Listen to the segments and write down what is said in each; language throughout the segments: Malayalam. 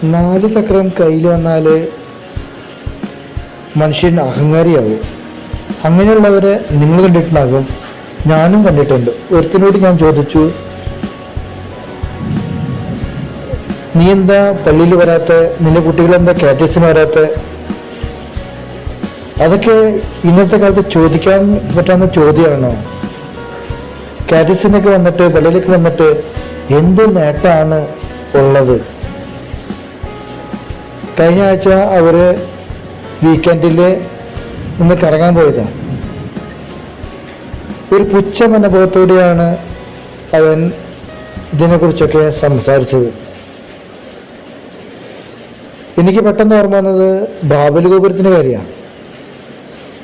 നാല് ചക്രം കയ്യിൽ വന്നാൽ മനുഷ്യൻ അഹങ്കാരിയാവും. അങ്ങനെയുള്ളവരെ നിങ്ങൾ കണ്ടിട്ടുണ്ടാകും, ഞാനും കണ്ടിട്ടുണ്ട്. ഒരുത്തിനോട് ഞാൻ ചോദിച്ചു, നീ എന്താ പള്ളിയിൽ വരാത്ത, നിന്റെ കുട്ടികളെന്താ കാറ്റീസിന് വരാത്ത? അതൊക്കെ ഇന്നത്തെ കാലത്ത് ചോദിക്കാൻ പറ്റാവുന്ന ചോദ്യമാണോ? കാറ്റീസിനൊക്കെ വന്നിട്ട്, പള്ളിയിലേക്ക് വന്നിട്ട് എന്ത് നേട്ടമാണ് ഉള്ളത്? കഴിഞ്ഞ ആഴ്ച അവര് വീക്കെൻഡിൽ ഒന്ന് കറങ്ങാൻ പോയതാണ്. ഒരു പുച്ഛ മനോഭാവത്തോടെയാണ് അവൻ ഇതിനെക്കുറിച്ചൊക്കെ സംസാരിച്ചത്. എനിക്ക് പെട്ടെന്ന് ഓർമ്മ വന്നത് ബാബൽ ഗോപുരത്തിൻ്റെ കാര്യമാണ്.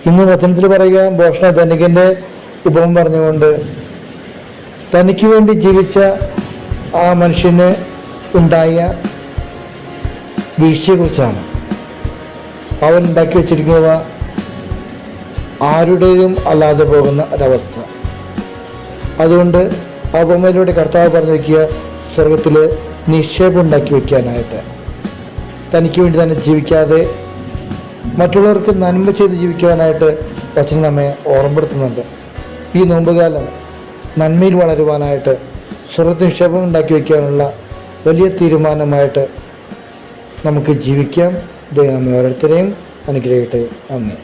ഇന്ന് വചനത്തിൽ പറയുക, ഭോഷണ ധനികന്റെ ഉപമ പറഞ്ഞുകൊണ്ട് തനിക്ക് വേണ്ടി ജീവിച്ച ആ മനുഷ്യന് ഉണ്ടായ വീഴ്ചയെക്കുറിച്ചാണ്. അവൻ ഉണ്ടാക്കി വച്ചിരിക്കുന്നവ ആരുടെയും അല്ലാതെ പോകുന്ന ഒരവസ്ഥ. അതുകൊണ്ട് ആ ഉപമയിലൂടെ കർത്താവ് പറഞ്ഞു വയ്ക്കുക, സ്വർഗത്തിൽ നിക്ഷേപം ഉണ്ടാക്കി വയ്ക്കാനായിട്ട്. തനിക്ക് വേണ്ടി തന്നെ ജീവിക്കാതെ മറ്റുള്ളവർക്ക് നന്മ ചെയ്ത് ജീവിക്കാനായിട്ട് വചനം നമ്മെ ഓർമ്മപ്പെടുത്തുന്നുണ്ട്. ഈ നോമ്പുകാലം നന്മയിൽ വളരുവാനായിട്ട് സ്വർഗത്തിൽ നിക്ഷേപം ഉണ്ടാക്കി വയ്ക്കാനുള്ള വലിയ തീരുമാനമായിട്ട് നമുക്ക് ജീവിക്കാം. ദൈവം നമ്മെ ഓരോരുത്തരെയും അനുഗ്രഹിക്കട്ടെ. നന്ദി.